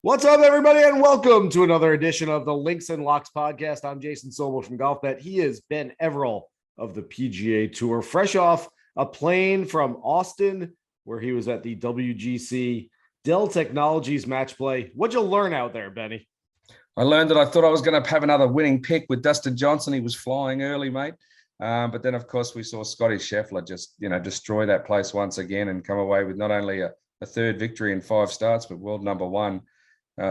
What's up, everybody, and welcome to another edition of the Links and Locks podcast. I'm Jason Sobel from GolfBet. He is Ben Everill of the PGA Tour, fresh off a plane from Austin, where he was at the WGC Dell Technologies match play. What'd you learn out there, Benny? I learned that I thought I was going to have another winning pick with Dustin Johnson. He was flying early, mate. But then, of course, we saw Scotty Scheffler just, destroy that place once again and come away with not only a third victory in 5 starts, but world number one.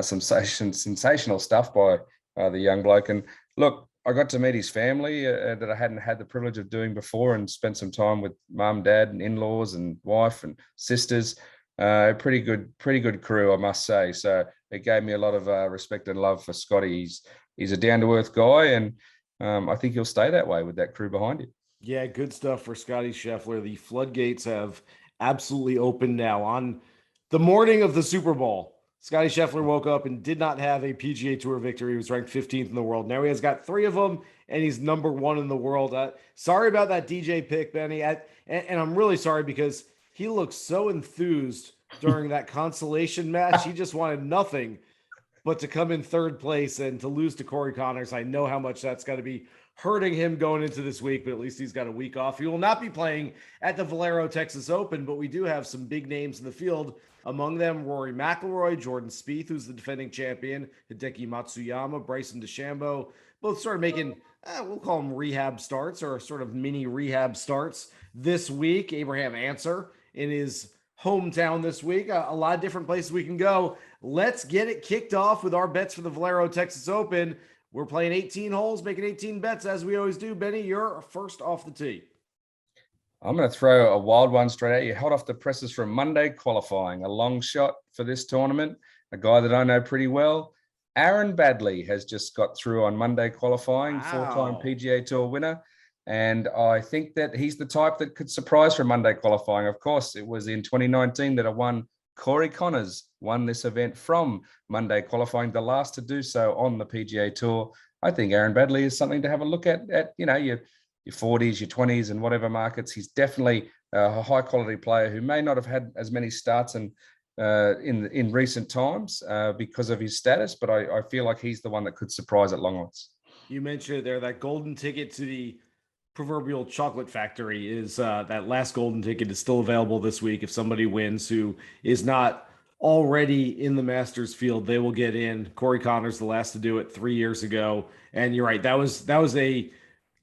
Sensational stuff by the young bloke. And look, I got to meet his family that I hadn't had the privilege of doing before, and spent some time with mum, dad, and in-laws, and wife and sisters. Pretty good crew, I must say. So it gave me a lot of respect and love for Scotty. He's a down-to-earth guy, and I think he'll stay that way with that crew behind him. Yeah, good stuff for Scotty Scheffler. The floodgates have absolutely opened now. On the morning of the Super Bowl, Scotty Scheffler woke up and did not have a PGA Tour victory. He was ranked 15th in the world. Now he has got 3 of them, and he's number 1 in the world. Sorry about that DJ pick, Benny. And I'm really sorry because he looked so enthused during that consolation match. He just wanted nothing but to come in 3rd place and to lose to Corey Connors. I know how much that's got to be hurting him going into this week, but at least he's got a week off. He will not be playing at the Valero Texas Open, but we do have some big names in the field. Among them, Rory McIlroy, Jordan Spieth, who's the defending champion, Hideki Matsuyama, Bryson DeChambeau, both sort of making, we'll call them rehab starts, or sort of mini rehab starts this week. Abraham Ancer in his hometown this week. A lot of different places we can go. Let's get it kicked off with our bets for the Valero Texas Open. We're playing 18 holes, making 18 bets, as we always do. Benny, you're first off the tee. I'm going to throw a wild one straight at you. Hot off the presses from Monday qualifying, a long shot for this tournament, a guy that I know pretty well. Aaron Baddeley has just got through on Monday qualifying, Wow. 4-time PGA Tour winner. And I think that he's the type that could surprise for Monday qualifying. Of course, it was in 2019 that Corey Connors won this event from Monday qualifying, the last to do so on the PGA Tour. I think Aaron Baddeley is something to have a look at your 40s, your 20s, and whatever markets. He's definitely a high quality player who may not have had as many starts in recent times because of his status, but I feel like he's the one that could surprise at long odds. You mentioned it there, that golden ticket to the proverbial chocolate factory is that last golden ticket is still available this week. If somebody wins who is not already in the Masters field, they will get in. Corey Connors, the last to do it 3 years ago. And you're right, that was a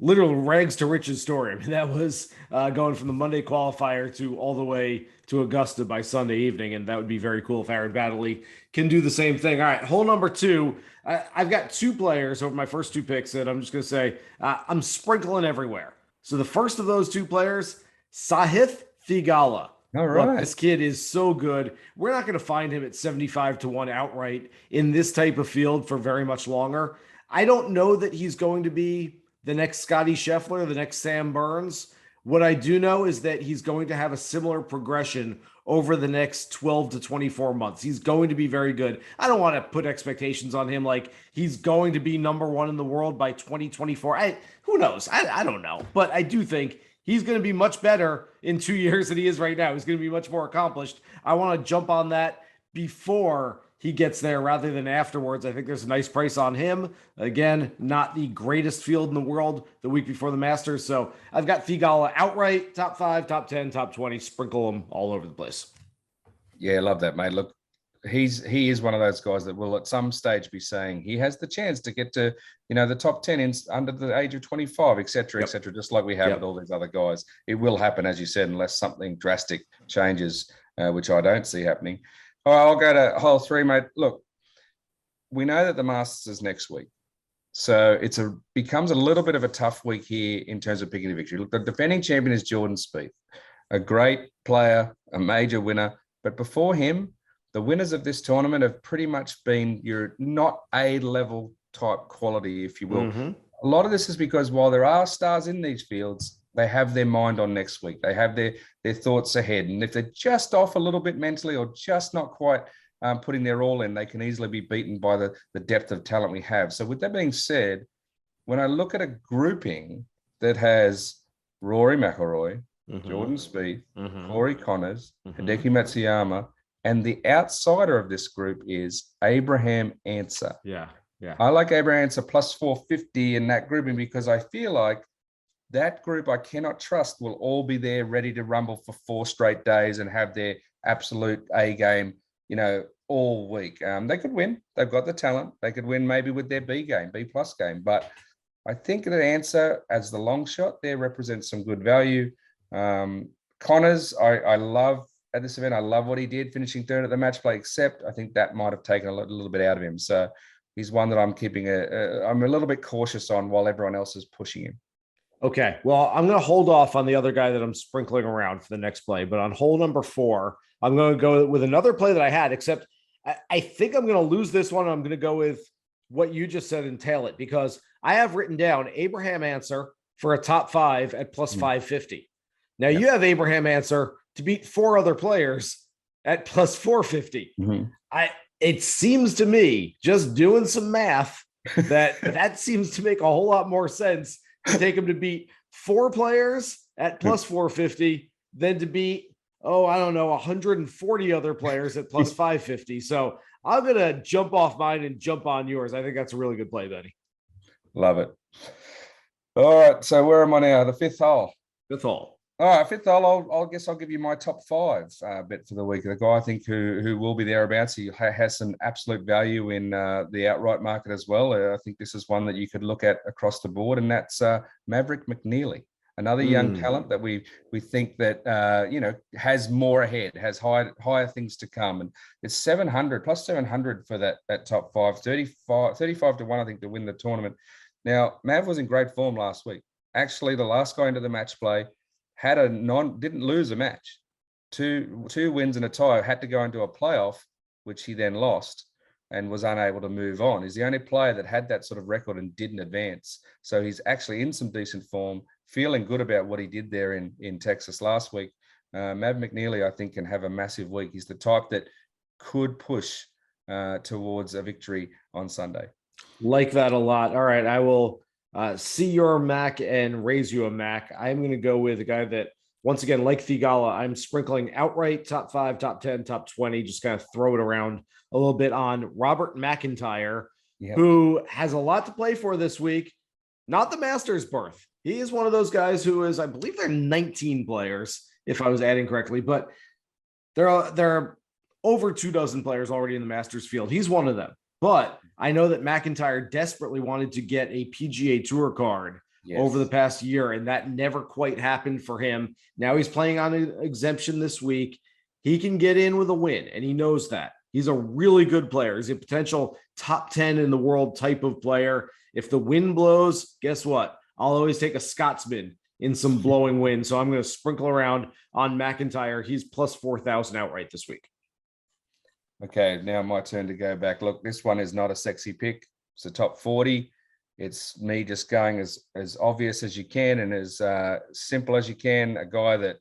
literal rags to riches story. I mean, that was going from the Monday qualifier to all the way to Augusta by Sunday evening, and that would be very cool if Aaron Baddeley can do the same thing. All right, hole number 2. I've got 2 players over my first 2 picks that I'm just going to say I'm sprinkling everywhere. So the first of those 2 players, Sahith Theegala. All right. Look, this kid is so good. We're not going to find him at 75 to 1 outright in this type of field for very much longer. I don't know that he's going to be the next Scotty Scheffler, the next Sam Burns. What I do know is that he's going to have a similar progression over the next 12 to 24 months. He's going to be very good. I don't want to put expectations on him like he's going to be number 1 in the world by 2024. Who knows? I don't know. But I do think he's going to be much better in 2 years than he is right now. He's going to be much more accomplished. I want to jump on that before he gets there rather than afterwards. I think there's a nice price on him. Again, not the greatest field in the world the week before the Masters. So I've got Theegala outright, top 5, top 10, top 20, sprinkle them all over the place. Yeah, I love that, mate. Look, he is one of those guys that will at some stage be saying he has the chance to get to, the top 10 in under the age of 25, et cetera, et cetera, just like we have with all these other guys. It will happen, as you said, unless something drastic changes, which I don't see happening. All right, I'll go to hole 3, mate. Look, we know that the Masters is next week. So becomes a little bit of a tough week here in terms of picking a victory. Look, the defending champion is Jordan Spieth, a great player, a major winner. But before him, the winners of this tournament have pretty much been your not A-level type quality, if you will. Mm-hmm. A lot of this is because while there are stars in these fields, they have their mind on next week. They have their thoughts ahead. And if they're just off a little bit mentally or just not quite putting their all in, they can easily be beaten by the depth of talent we have. So with that being said, when I look at a grouping that has Rory McIlroy, Jordan Spieth, Corey Connors, Hideki Matsuyama, And the outsider of this group is Abraham Ancer. Yeah. I like Abraham Ancer plus 450 in that grouping because I feel like that group I cannot trust will all be there ready to rumble for 4 straight days and have their absolute A game, all week. They could win. They've got the talent. They could win maybe with their B game, B plus game. But I think that Ancer as the long shot there represents some good value. Connors, I love at this event. I love what he did, finishing third at the match play, except I think that might have taken a little bit out of him. So he's one that I'm keeping I'm a little bit cautious on while everyone else is pushing him. Okay. Well, I'm going to hold off on the other guy that I'm sprinkling around for the next play, but on hole number 4, I'm going to go with another play that I had, except I think I'm going to lose this one. I'm going to go with what you just said and tail it, because I have written down Abraham Ancer for a top 5 at plus 550. Now you have Abraham Ancer to beat 4 other players at plus 450. It seems to me, just doing some math, that seems to make a whole lot more sense to take him to beat 4 players at plus 450 than to beat, 140 other players at plus 550. So I'm going to jump off mine and jump on yours. I think that's a really good play, Benny. Love it. All right. So where am I now? The 5th hole. 5th hole. All right, 5th hole. I guess I'll give you my top 5 bet for the week. The guy I think who will be thereabouts. He has some absolute value in the outright market as well. I think this is one that you could look at across the board, and that's Maverick McNealy, another young talent that we think that has more ahead, has higher things to come, and it's 700 plus 700 for that top 5, 35 to 1 I think to win the tournament. Now Mav was in great form last week. Actually, the last guy into the match play didn't lose a match, two wins and a tie, had to go into a playoff, which he then lost and was unable to move on. He's the only player that had that sort of record and didn't advance. So he's actually in some decent form, feeling good about what he did there in Texas last week. Mav McNealy, I think, can have a massive week. He's the type that could push towards a victory on Sunday. Like that a lot. All right, I will see your Mac and raise you a Mac. I'm going to go with a guy that, once again, like Theegala, I'm sprinkling outright top 5, top 10, top 20, just kind of throw it around a little bit on Robert MacIntyre, who has a lot to play for this week. Not the Masters berth. He is one of those guys who is, I believe they're 19 players, if I was adding correctly, but there are over 24 players already in the Masters field. He's one of them. But I know that MacIntyre desperately wanted to get a PGA Tour card over the past year, and that never quite happened for him. Now he's playing on an exemption this week. He can get in with a win, and he knows that. He's a really good player. He's a potential top 10 in the world type of player. If the wind blows, guess what? I'll always take a Scotsman in some blowing wind. So I'm going to sprinkle around on MacIntyre. He's plus 4,000 outright this week. Okay, now my turn to go back. Look, this one is not a sexy pick. It's a top 40. It's me just going as obvious as you can and as simple as you can. A guy that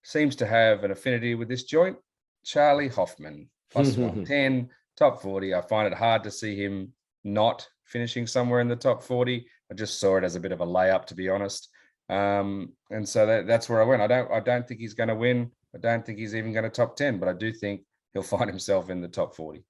seems to have an affinity with this joint, Charley Hoffman, plus 110, top 40. I find it hard to see him not finishing somewhere in the top 40. I just saw it as a bit of a layup, to be honest. And so that's where I went. I don't think he's going to win. I don't think he's even going to top 10, but I do think he'll find himself in the top 40.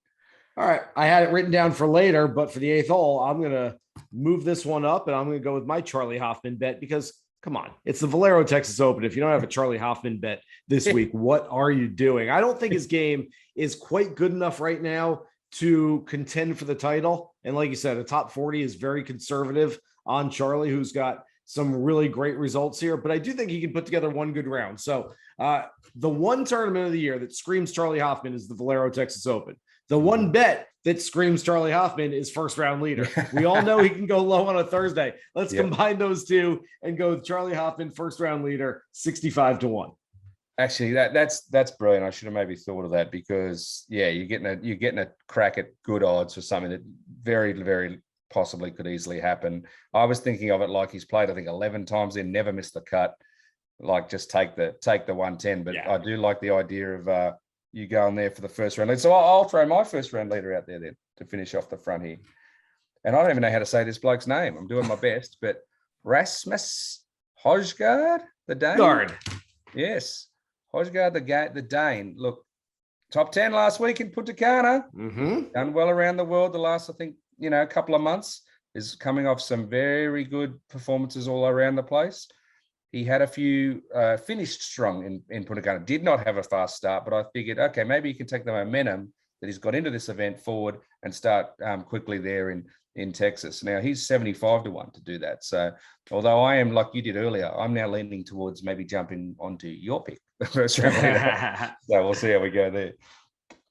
All right. I had it written down for later, but for the 8th hole, I'm going to move this one up and I'm going to go with my Charley Hoffman bet because, come on, it's the Valero Texas Open. If you don't have a Charley Hoffman bet this week, what are you doing? I don't think his game is quite good enough right now to contend for the title. And like you said, a top 40 is very conservative on Charley, who's got some really great results here, but I do think he can put together one good round. So the one tournament of the year that screams Charley Hoffman is the Valero Texas Open. The one bet that screams Charley Hoffman is first round leader. We all know he can go low on a Thursday. Let's combine those two and go with Charley Hoffman, first round leader, 65-1. Actually, that's brilliant. I should have maybe thought of that because you're getting a crack at good odds for something that very, very possibly could easily happen. I was thinking of it like he's played, I think 11 times in, never missed the cut. Like just take the 110. But I do like the idea of you going there for the first round lead. So I'll throw my first round leader out there then to finish off the front here. And I don't even know how to say this bloke's name. I'm doing my best, but Rasmus Hojgaard, the Dane. Guard. Yes. Hojgaard, the Dane. Look, top 10 last week in Punta Cana. Done well around the world the last, I think, couple of months. Is coming off some very good performances all around the place. He had a few finished strong in Punta Cana. Did not have a fast start, but I figured, okay, maybe he can take the momentum that he's got into this event forward and start quickly there in Texas. Now he's 75-1 to do that. So although I am, like you did earlier, I'm now leaning towards maybe jumping onto your pick the first round leader. So we'll see how we go there.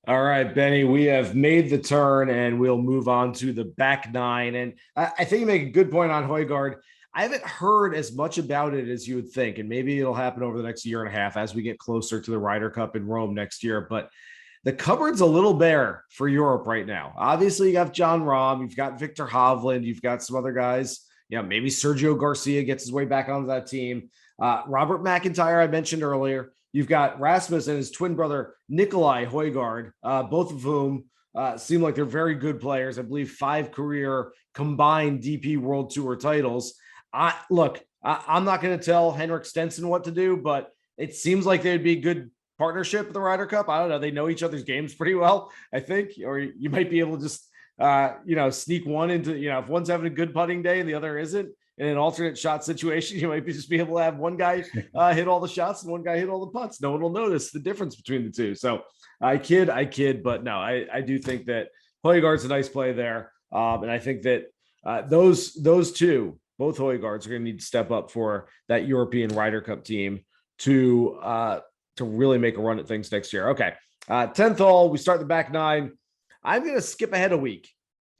All right, Benny, we have made the turn and we'll move on to the back nine. And I think you make a good point on Hojgaard. I haven't heard as much about it as you would think, and maybe it'll happen over the next year and a half as we get closer to the Ryder Cup in Rome next year. But the cupboard's a little bare for Europe right now. Obviously, you have Jon Rahm, you've got Viktor Hovland, you've got some other guys. Maybe Sergio Garcia gets his way back onto that team. Robert MacIntyre, I mentioned earlier. You've got Rasmus and his twin brother, Nikolai Hojgaard, both of whom seem like they're very good players. I believe 5 career combined DP World Tour titles. I'm not going to tell Henrik Stenson what to do, but it seems like they'd be a good partnership at the Ryder Cup. I don't know. They know each other's games pretty well, I think, or you might be able to just, sneak one into, if one's having a good putting day and the other isn't, in an alternate shot situation, you might just be able to have one guy hit all the shots and one guy hit all the putts. No one will notice the difference between the two. So I kid, but no, I do think that Hojgaard's a nice play there. And I think that those two, both Hojgaards, are going to need to step up for that European Ryder Cup team to really make a run at things next year. Okay. 10th hole, we start the back nine. I'm going to skip ahead a week.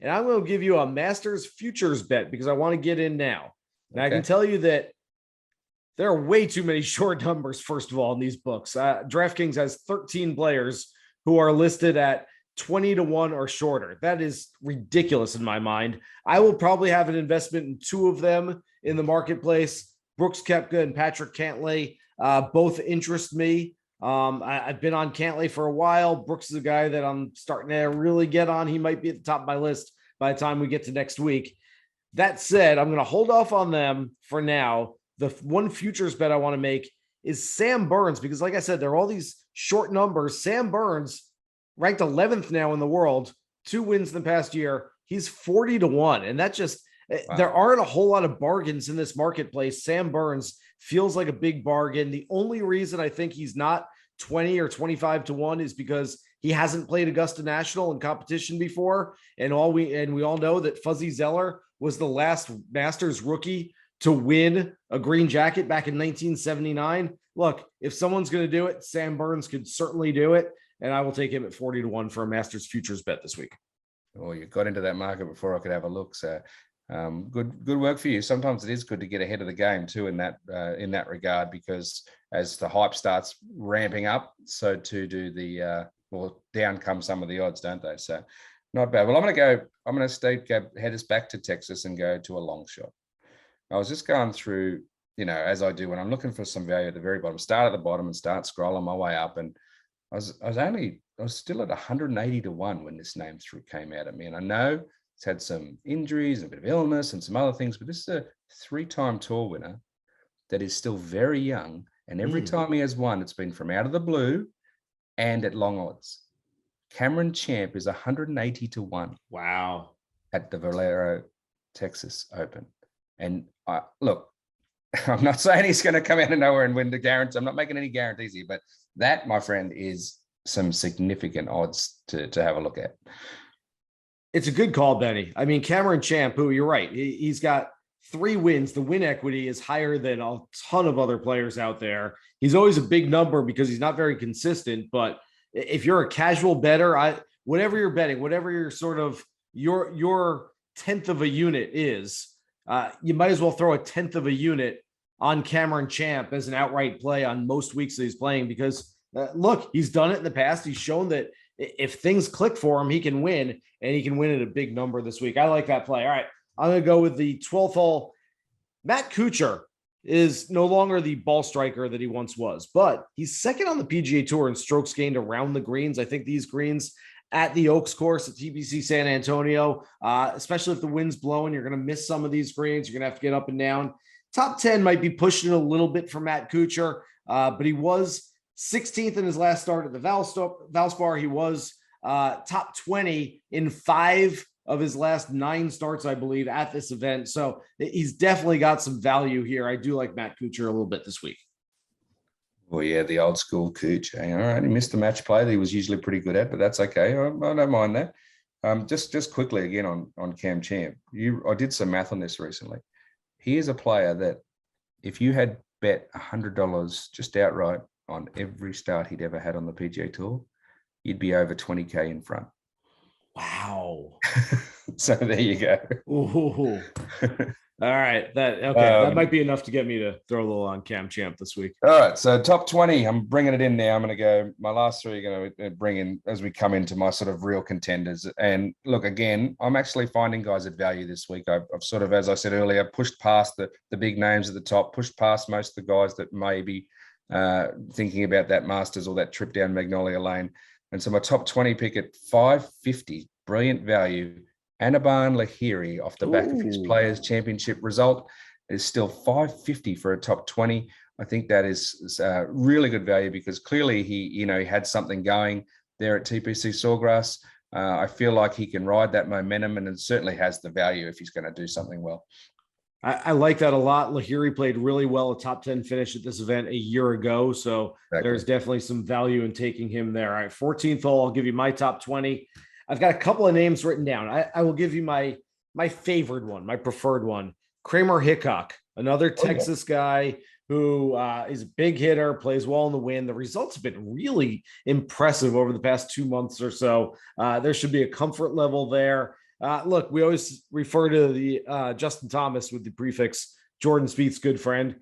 And I'm going to give you a Masters futures bet because I want to get in now. And I can tell you that there are way too many short numbers, first of all, in these books. DraftKings has 13 players who are listed at 20-1 or shorter. That is ridiculous in my mind. I will probably have an investment in 2 of them in the marketplace. Brooks Koepka and Patrick Cantlay both interest me. I've been on Cantlay for a while. Brooks is a guy that I'm starting to really get on. He might be at the top of my list by the time we get to next week. That said, I'm going to hold off on them for now. The one futures bet I want to make is Sam Burns, because like I said, there are all these short numbers. Sam Burns ranked 11th now in the world, 2 wins in the past year. He's 40-1. And that just, there aren't a whole lot of bargains in this marketplace. Sam Burns feels like a big bargain. The only reason I think he's not 20 or 25-1 is because he hasn't played Augusta National in competition before. And we all know that Fuzzy Zoeller was the last Masters rookie to win a green jacket back in 1979. Look, if someone's going to do it, Sam Burns could certainly do it. And I will take him at 40-1 for a Masters futures bet this week. Well, you got into that market before I could have a look. So good work for you. Sometimes it is good to get ahead of the game too in that regard, because as the hype starts ramping up, so too do the down come some of the odds, don't they? So not bad. Well, I'm going to head us back to Texas and go to a long shot. I was just going through, as I do when I'm looking for some value at the very bottom, start at the bottom and start scrolling my way up. And I was still at 180-1 when this name came out at me. And I know it's had some injuries, a bit of illness and some other things, but this is a 3-time tour winner that is still very young. And every time he has won, it's been from out of the blue and at long odds. Cameron Champ is 180-1. Wow. At the Valero Texas Open. And look, I'm not saying he's going to come out of nowhere and win the guarantee. I'm not making any guarantees here, but that, my friend, is some significant odds to have a look at. It's a good call, Benny. I mean, Cameron Champ, who you're right, he's got 3 wins. The win equity is higher than a ton of other players out there. He's always a big number because he's not very consistent. But if you're a casual bettor, whatever you're betting, whatever your sort of your tenth of a unit is, you might as well throw a tenth of a unit on Cameron Champ as an outright play on most weeks that he's playing, because look, he's done it in the past. He's shown that if things click for him, he can win, and he can win at a big number this week. I like that play. All right, I'm going to go with the 12th hole. Matt Kuchar is no longer the ball striker that he once was, but he's second on the PGA Tour in strokes gained around the greens. I think these greens at the Oaks course at TPC San Antonio, especially if the wind's blowing, you're going to miss some of these greens. You're going to have to get up and down. Top 10 might be pushing a little bit for Matt Kuchar, but he was 16th in his last start at the Valspar. He was top 20 in 5 of his last 9 starts, I believe, at this event. So he's definitely got some value here. I do like Matt Kuchar a little bit this week. Well, yeah, the old school Cooch. All right, he missed the match play that he was usually pretty good at, but that's okay. I don't mind that. Just quickly again on Cam Champ. I did some math on this recently. He is a player that if you had bet $100 just outright on every start he'd ever had on the PGA Tour, you'd be over 20K in front. Wow. So there you go. Ooh. All right. That might be enough to get me to throw a little on Cam Champ this week. All right. So top 20, I'm bringing it in now. I'm going to go, my last 3 are going to bring in as we come into my sort of real contenders. And look, again, I'm actually finding guys at value this week. I've sort of, as I said earlier, pushed past the big names at the top, pushed past most of the guys that may be thinking about that Masters or that trip down Magnolia Lane. And so my top 20 pick at $550, brilliant value. Anirban Lahiri off the back of his Players Championship result is still $550 for a top 20. I think that is really good value because clearly he had something going there at TPC Sawgrass. I feel like he can ride that momentum and it certainly has the value if he's going to do something well. I like that a lot. Lahiri played really well, a top 10 finish at this event a year ago. So There's definitely some value in taking him there. All right, 14th hole, I'll give you my top 20. I've got a couple of names written down. I will give you my favorite one, my preferred one. Kramer Hickok, another Texas guy who is a big hitter, plays well in the wind. The results have been really impressive over the past 2 months or so. There should be a comfort level there. Look, we always refer to the Justin Thomas with the prefix Jordan Spieth's good friend.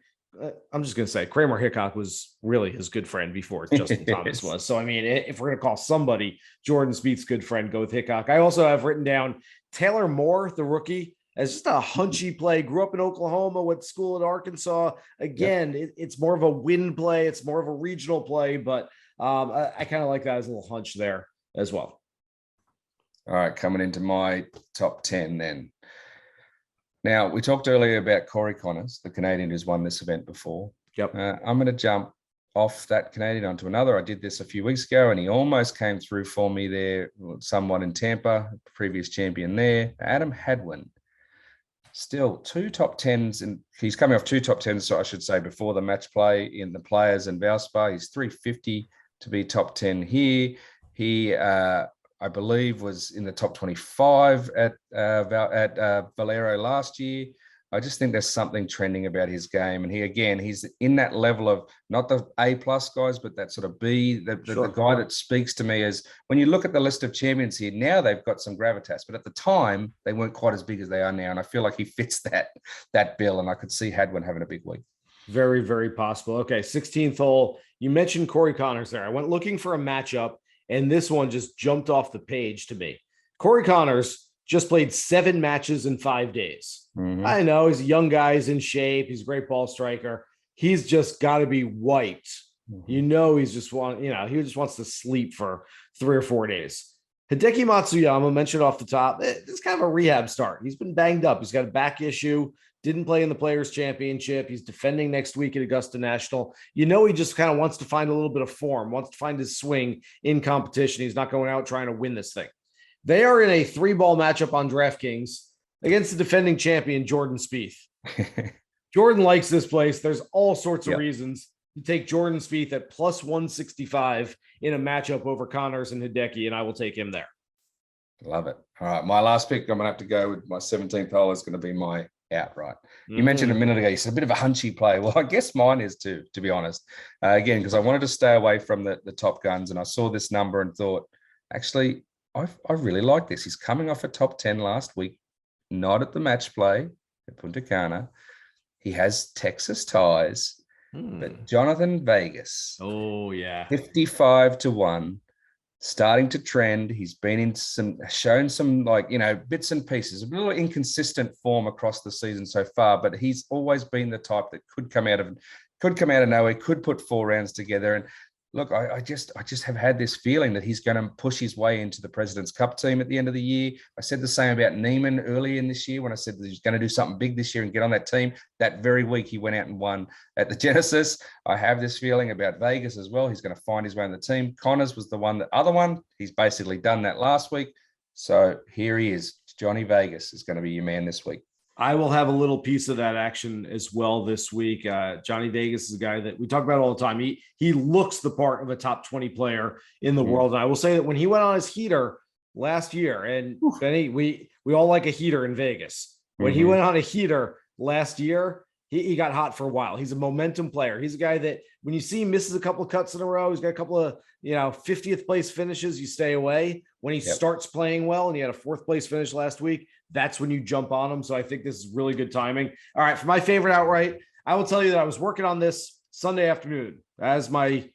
I'm just going to say Kramer Hickok was really his good friend before Justin Thomas was. So, I mean, if we're going to call somebody Jordan Spieth's good friend, go with Hickok. I also have written down Taylor Moore, the rookie, as just a hunchy play. Grew up in Oklahoma, went to school at Arkansas. Again, it's more of a win play. It's more of a regional play, but I kind of like that as a little hunch there as well. All right, coming into my top 10 then. Now, we talked earlier about Corey Connors, the Canadian who's won this event before. Yep. I'm going to jump off that Canadian onto another. I did this a few weeks ago, and he almost came through for me there, somewhat in Tampa, previous champion there. Adam Hadwin. Still 2 top 10s, and he's coming off 2 top 10s, so I should say, before the match play in the Players and Valspar. He's $350 to be top 10 here. He I believe was in the top 25 at Valero last year. I just think there's something trending about his game. And he's in that level of not the A+ guys, but that sort of B, the guy that speaks to me as when you look at the list of champions here, now they've got some gravitas, but at the time they weren't quite as big as they are now. And I feel like he fits that bill. And I could see Hadwin having a big week. Very, very possible. Okay. 16th hole. You mentioned Corey Connors there. I went looking for a matchup, and this one just jumped off the page to me. Corey Connors just played 7 matches in 5 days. Mm-hmm. I know he's a young guy, he's in shape, he's a great ball striker. He's just got to be wiped. Mm-hmm. He just wants to sleep for 3 or 4 days. Hideki Matsuyama, mentioned off the top, it's kind of a rehab start. He's been banged up. He's got a back issue. Didn't play in the Players Championship. He's defending next week at Augusta National. He just kind of wants to find a little bit of form, wants to find his swing in competition. He's not going out trying to win this thing. They are in a 3-ball matchup on DraftKings against the defending champion, Jordan Spieth. Jordan likes this place. There's all sorts of reasons to take Jordan Spieth at plus 165 in a matchup over Connors and Hideki, and I will take him there. Love it. All right, my last pick, I'm going to have to go with my 17th hole is going to be my outright. You mentioned a minute ago, you said a bit of a hunchy play. Well, I guess mine is too, to be honest. Again, because I wanted to stay away from the top guns, and I saw this number and thought, actually, I really like this. He's coming off a top 10 last week, not at the match play at Punta Cana. He has Texas ties, but Jhonattan Vegas. Oh, yeah. 55-1. Starting to trend. He's been shown some bits and pieces, a little inconsistent form across the season so far, but he's always been the type that could come out of nowhere, could put 4 rounds together. And look, I just have had this feeling that he's going to push his way into the President's Cup team at the end of the year. I said the same about Neiman early in this year when I said that he was going to do something big this year and get on that team. That very week he went out and won at the Genesis. I have this feeling about Vegas as well. He's going to find his way in the team. Connors was the other one. He's basically done that last week. So here he is. Johnny Vegas is going to be your man this week. I will have a little piece of that action as well this week. Johnny Vegas is a guy that we talk about all the time. He looks the part of a top 20 player in the world. And I will say that when he went on his heater last year, and Benny, we all like a heater in Vegas. When he went on a heater last year, he got hot for a while. He's a momentum player. He's a guy that when you see him misses a couple of cuts in a row, he's got a couple of 50th place finishes, you stay away. When he starts playing well, and he had a 4th place finish last week, that's when you jump on him. So I think this is really good timing. All right, for my favorite outright, I will tell you that I was working on this Sunday afternoon as my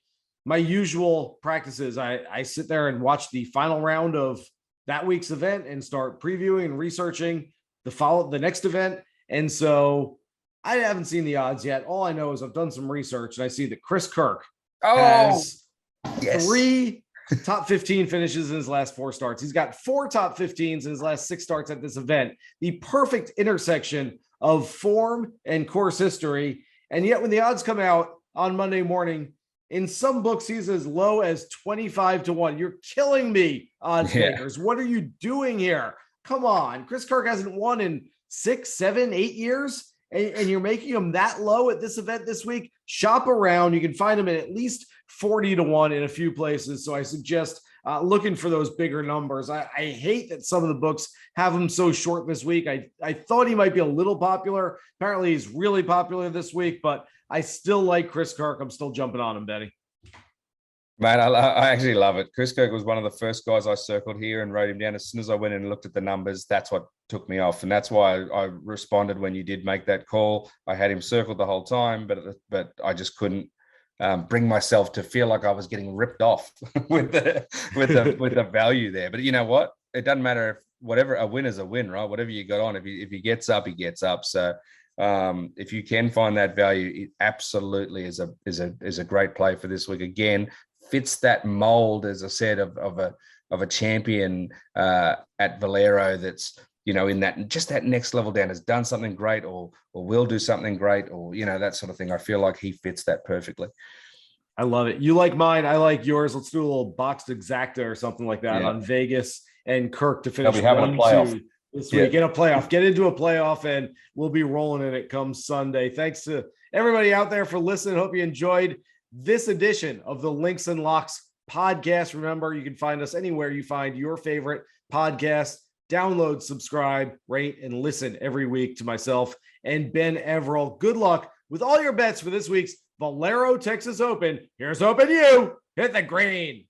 usual practices. I sit there and watch the final round of that week's event and start previewing and researching the next event. And so I haven't seen the odds yet. All I know is I've done some research and I see that Chris Kirk has 3 top 15 finishes in his last 4 starts. He's got 4 top 15s in his last 6 starts at this event. The perfect intersection of form and course history. And yet when the odds come out on Monday morning, in some books, he's as low as 25-1. You're killing me, odds makers. What are you doing here? Come on. Chris Kirk hasn't won in 6, 7, 8 years. And you're making him that low at this event this week. Shop around. You can find him at least 40-1 in a few places. So I suggest looking for those bigger numbers. I hate that some of the books have him so short this week. I thought he might be a little popular. Apparently he's really popular this week, but I still like Chris Kirk. I'm still jumping on him, Betty. Man, I actually love it. Chris Kirk was one of the first guys I circled here and wrote him down. As soon as I went in and looked at the numbers, that's what took me off. And that's why I responded when you did make that call. I had him circled the whole time, but I just couldn't bring myself to feel like I was getting ripped off with the value there. But you know what? It doesn't matter if whatever, a win is a win, right? Whatever you got on, if he gets up, he gets up. So if you can find that value, it absolutely is a great play for this week. Again, fits that mold, as I said, of a champion at Valero that's, in that next level down, has done something great or will do something great, or, that sort of thing. I feel like he fits that perfectly. I love it. You like mine. I like yours. Let's do a little boxed exacta or something like that on Vegas and Kirk to finish 1-2 this week in a playoff. Get into a playoff and we'll be rolling in it come Sunday. Thanks to everybody out there for listening. Hope you enjoyed this edition of the Links and Locks podcast. Remember, you can find us anywhere you find your favorite podcast. Download, subscribe, rate, and listen every week to myself and Ben Everill. Good luck with all your bets for this week's Valero Texas Open. Here's hoping you hit the green.